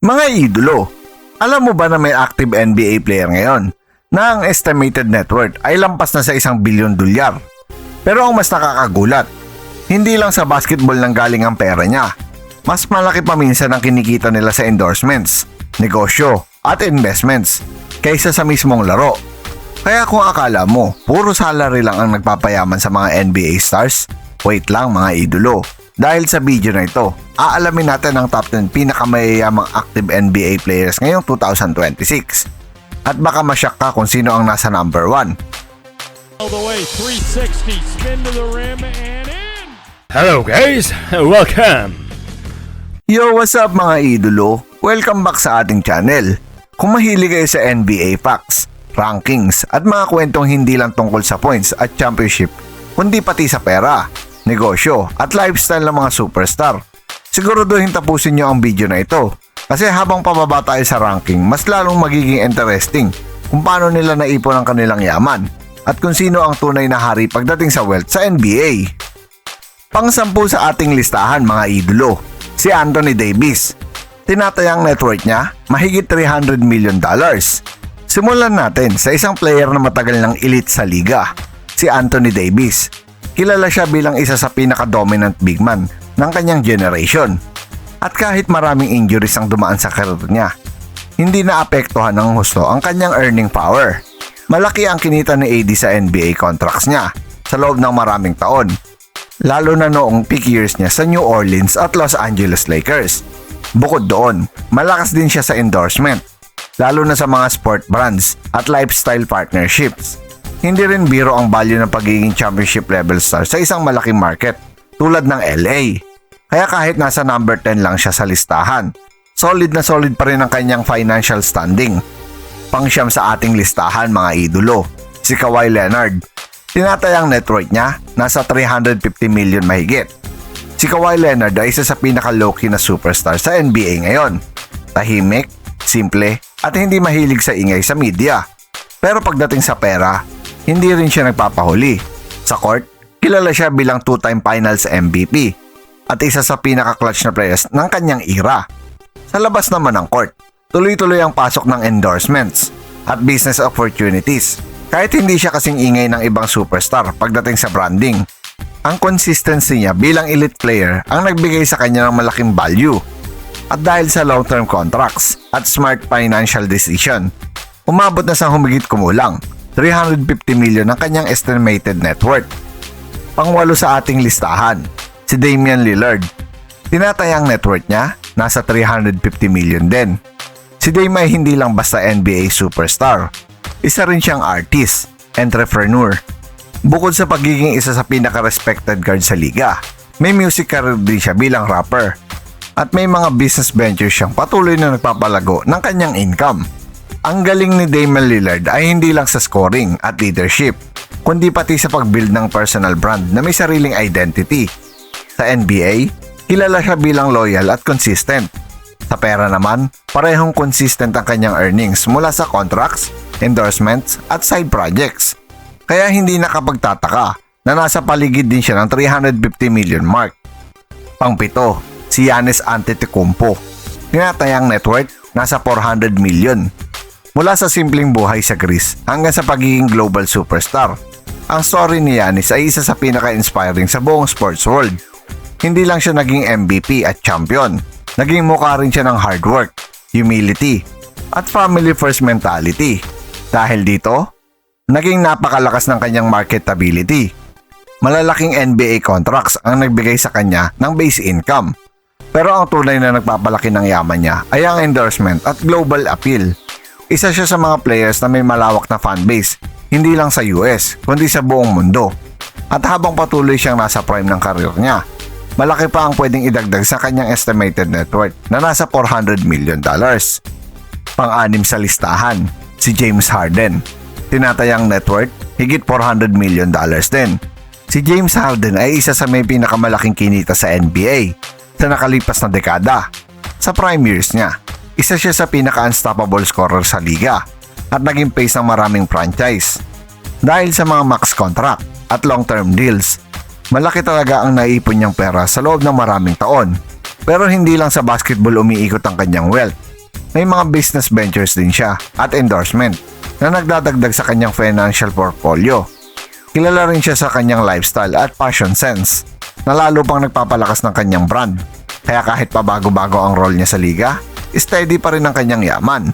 Mga idolo, alam mo ba na may active NBA player ngayon na ang estimated net worth ay lampas na sa $1 billion? Pero ang mas nakakagulat, hindi lang sa basketball nang galing ang pera niya. Mas malaki pa minsan ang kinikita nila sa endorsements, negosyo at investments kaysa sa mismong laro. Kaya kung akala mo, puro salary lang ang nagpapayaman sa mga NBA stars, wait lang mga idolo. Dahil sa video na ito, aalamin natin ang top 10 pinakamayayamang active NBA players ngayong 2026. At baka masyak ka kung sino ang nasa number 1. All the way, 360, spin to the rim and in! Hello guys, welcome! Yo, what's up mga idolo? Welcome back sa ating channel. Kung mahilig kayo sa NBA facts, rankings at mga kwentong hindi lang tungkol sa points at championship, kundi pati sa pera, negosyo at lifestyle ng mga superstar, siguraduhin tapusin nyo ang video na ito. Kasi habang pababa tayo sa ranking, mas lalong magiging interesting kung paano nila naipon ang kanilang yaman at kung sino ang tunay na hari pagdating sa wealth sa NBA. Pang-10 sa ating listahan mga idolo, si Anthony Davis. Tinatayang net worth niya mahigit $300 million. Simulan natin sa isang player na matagal ng elite sa liga, si Anthony Davis. Kilala siya bilang isa sa pinaka-dominant big man ng kanyang generation. At kahit maraming injuries ang dumaan sa career niya, hindi naapektuhan ng husto ang kanyang earning power. Malaki ang kinita ni AD sa NBA contracts niya sa loob ng maraming taon, lalo na noong peak years niya sa New Orleans at Los Angeles Lakers. Bukod doon, malakas din siya sa endorsement, lalo na sa mga sport brands at lifestyle partnerships. Hindi rin biro ang value ng pagiging championship level star sa isang malaking market tulad ng LA. Kaya kahit nasa number 10 lang siya sa listahan, solid na solid pa rin ang kanyang financial standing. Pang-siyam sa ating listahan mga idolo, si Kawhi Leonard. Tinatayang net worth niya nasa $350 million mahigit. Si Kawhi Leonard ay isa sa pinaka-low-key na superstar sa NBA ngayon. Tahimik, simple at hindi mahilig sa ingay sa media. Pero pagdating sa pera, hindi rin siya nagpapahuli. Sa court, kilala siya bilang 2-time finals MVP at isa sa pinaka-clutch na players ng kanyang era. Sa labas naman ng court, tuloy-tuloy ang pasok ng endorsements at business opportunities kahit hindi siya kasing ingay ng ibang superstar pagdating sa branding. Ang consistency niya bilang elite player ang nagbigay sa kanya ng malaking value. At dahil sa long-term contracts at smart financial decision, umabot na sa humigit kumulang $350 million ang kanyang estimated net worth. Pang-8 sa ating listahan, si Damian Lillard. Tinatayang net worth niya nasa $350 million din. Si Dame ay hindi lang basta NBA superstar. Isa rin siyang artist, entrepreneur. Bukod sa pagiging isa sa pinaka-respected guard sa liga, may music career din siya bilang rapper. At may mga business ventures siyang patuloy na nagpapalago ng kanyang income. Ang galing ni Damian Lillard ay hindi lang sa scoring at leadership, kundi pati sa pag-build ng personal brand na may sariling identity. Sa NBA, kilala siya bilang loyal at consistent. Sa pera naman, parehong consistent ang kanyang earnings mula sa contracts, endorsements at side projects. Kaya hindi nakapagtataka na nasa paligid din siya ng $350 million mark. Pang-7, si Giannis Antetokounmpo. Tinatayang net worth nasa $400 million. Mula sa simpleng buhay sa Greece hanggang sa pagiging global superstar, ang story ni Giannis ay isa sa pinaka-inspiring sa buong sports world. Hindi lang siya naging MVP at champion, naging mukha rin siya ng hard work, humility, at family first mentality. Dahil dito, naging napakalakas ng kanyang marketability. Malalaking NBA contracts ang nagbigay sa kanya ng base income. Pero ang tunay na nagpapalaki ng yaman niya ay ang endorsement at global appeal. Isa siya sa mga players na may malawak na fanbase, hindi lang sa US, kundi sa buong mundo. At habang patuloy siyang nasa prime ng karir niya, malaki pa ang pwedeng idagdag sa kanyang estimated net worth na nasa $400 million. Pang-6 sa listahan, si James Harden. Tinatayang net worth, higit $400 million din. Si James Harden ay isa sa may pinakamalaking kinita sa NBA sa nakalipas na dekada. Sa prime years niya, isa siya sa pinaka-unstoppable scorer sa liga at naging face ng maraming franchise. Dahil sa mga max contract at long-term deals, malaki talaga ang naipon niyang pera sa loob ng maraming taon. Pero hindi lang sa basketball umiikot ang kanyang wealth. may mga business ventures din siya at endorsement na nagdadagdag sa kanyang financial portfolio. Kilala rin siya sa kanyang lifestyle at fashion sense na lalo pang nagpapalakas ng kanyang brand. Kaya kahit pa bago-bago ang role niya sa liga, steady pa rin ang kanyang yaman.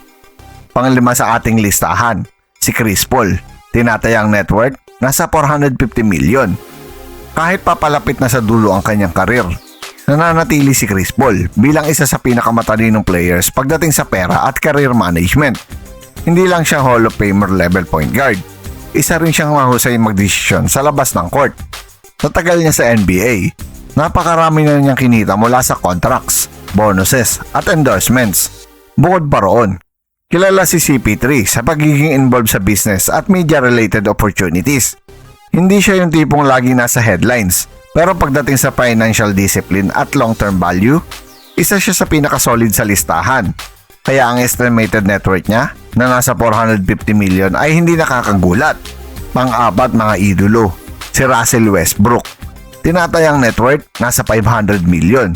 Panglima sa ating listahan, si Chris Paul. Tinatayang net worth nasa 450 million. Kahit papalapit na sa dulo ang kanyang karir, nananatili si Chris Paul bilang isa sa pinakamatalinong players pagdating sa pera at career management. Hindi lang siya Hall of Famer level point guard, isa rin siyang mahusay magdesisyon sa labas ng court. Sa tagal niya sa NBA, napakarami na niyang kinita mula sa contracts, bonuses at endorsements. Bukod pa roon, kilala si CP3 sa pagiging involved sa business at media-related opportunities. Hindi siya yung tipong lagi nasa headlines, pero pagdating sa financial discipline at long-term value, isa siya sa pinakasolid sa listahan. Kaya ang estimated net worth niya na nasa 450 million ay hindi nakakagulat. Pang-apat mga idolo, si Russell Westbrook. Tinatayang net worth nasa 500 million.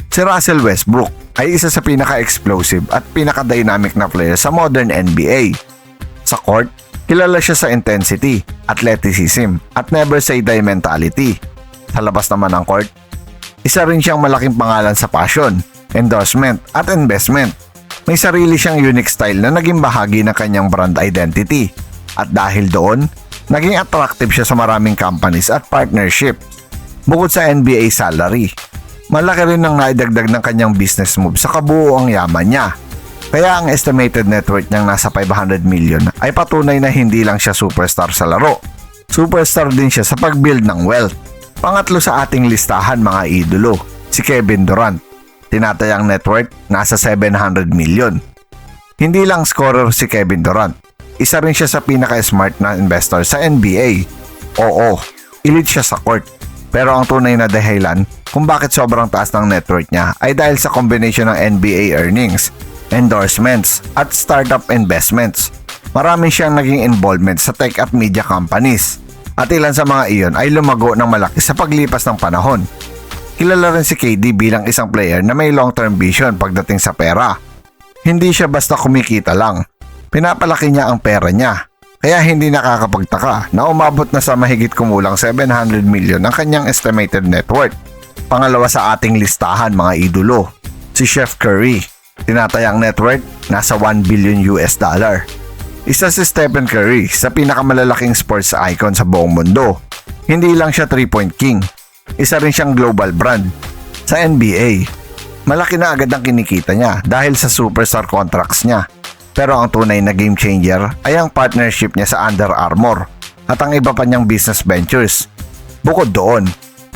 Si Russell Westbrook ay isa sa pinaka-explosive at pinaka-dynamic na player sa modern NBA. Sa court, kilala siya sa intensity, athleticism, at never say die mentality. Sa labas naman ng court, isa rin siyang malaking pangalan sa passion, endorsement, at investment. May sarili siyang unique style na naging bahagi ng kanyang brand identity. At dahil doon, naging attractive siya sa maraming companies at partnerships. Bukod sa NBA salary, malaki rin ang naidagdag ng kanyang business move sa kabuuang yaman niya. Kaya ang estimated net worth niyang nasa 500 million ay patunay na hindi lang siya superstar sa laro. Superstar din siya sa pag-build ng wealth. Pangatlo sa ating listahan mga idolo, si Kevin Durant. Tinatayang net worth nasa 700 million. Hindi lang scorer si Kevin Durant, isa rin siya sa pinaka-smart na investor sa NBA. Oo, elite siya sa court. Pero ang tunay na dahilan kung bakit sobrang taas ng net worth niya ay dahil sa combination ng NBA earnings, endorsements, at startup investments. Marami siyang naging involvement sa tech at media companies. At ilan sa mga iyon ay lumago ng malaki sa paglipas ng panahon. Kilala rin si KD bilang isang player na may long-term vision pagdating sa pera. Hindi siya basta kumikita lang. Pinapalaki niya ang pera niya. Kaya hindi nakakapagtaka na umabot na sa mahigit kumulang 700 million ang kanyang estimated net worth. Pangalawa sa ating listahan mga idolo, si Chef Curry. Tinatayang net worth nasa 1 billion US dollar. Isa si Stephen Curry sa pinakamalalaking sports icon sa buong mundo. Hindi lang siya 3-point king, isa rin siyang global brand. Sa NBA, malaki na agad ang kinikita niya dahil sa superstar contracts niya. Pero ang tunay na game changer ay ang partnership niya sa Under Armour at ang iba pa niyang business ventures. Bukod doon,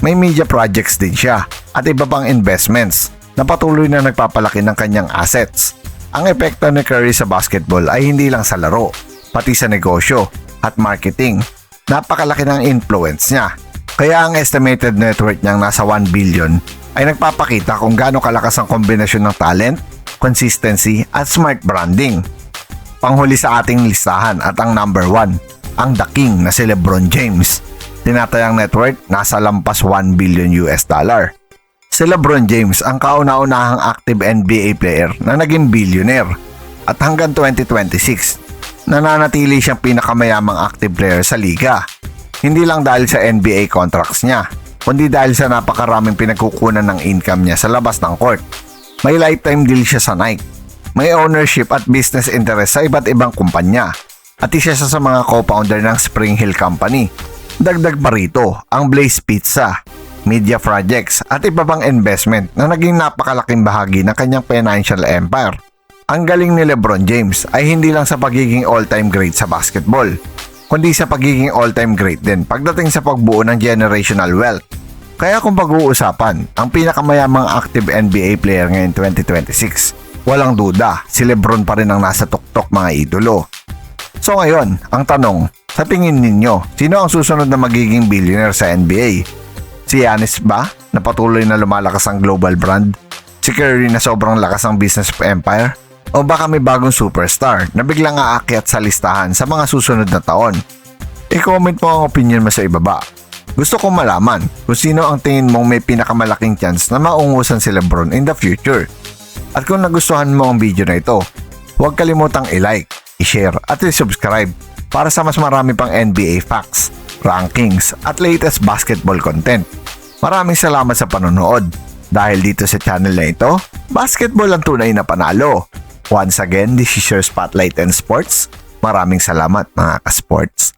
may media projects din siya at iba pang investments na patuloy na nagpapalaki ng kanyang assets. Ang epekto ni Curry sa basketball ay hindi lang sa laro, pati sa negosyo at marketing. Napakalaki ng influence niya. Kaya ang estimated net worth niyang nasa 1 billion ay nagpapakita kung gaano kalakas ang kombinasyon ng talent, consistency at smart branding. Panghuli sa ating listahan at ang number 1, ang The King na si LeBron James. Tinatayang net worth nasa lampas 1 billion US dollar. Si LeBron James ang kauna-unahang active NBA player na naging billionaire at hanggang 2026 nananatili siyang pinakamayamang active player sa liga. Hindi lang dahil sa NBA contracts niya, kundi dahil sa napakaraming pinagkukunan ng income niya sa labas ng court. May lifetime deal siya sa Nike. May ownership at business interest sa iba't ibang kumpanya. At isa siya sa mga co-founder ng Spring Hill Company. Dagdag pa rito ang Blaze Pizza, media projects at iba pang investment na naging napakalaking bahagi ng kanyang financial empire. Ang galing ni LeBron James ay hindi lang sa pagiging all-time great sa basketball, kundi sa pagiging all-time great din pagdating sa pagbuo ng generational wealth. Kaya kung pag-uusapan ang pinakamayamang active NBA player ngayon 2026, walang duda si LeBron pa rin ang nasa tuktok mga idolo. So ngayon, ang tanong, sa tingin ninyo, sino ang susunod na magiging billionaire sa NBA? Si Giannis ba, na patuloy na lumalakas ang global brand? Si Curry na sobrang lakas ang business empire? O baka may bagong superstar na biglang aakyat sa listahan sa mga susunod na taon? I-comment mo ang opinion mo sa ibaba. Gusto kong malaman kung sino ang tingin mong may pinakamalaking chance na maungusan si LeBron in the future. At kung nagustuhan mo ang video na ito, huwag kalimutang i-like, i-share at i-subscribe para sa mas marami pang NBA facts, rankings at latest basketball content. Maraming salamat sa panonood. Dahil dito sa channel na ito, basketball ang tunay na panalo. Once again, this is your Spotlight and Sports. Maraming salamat mga ka-sports.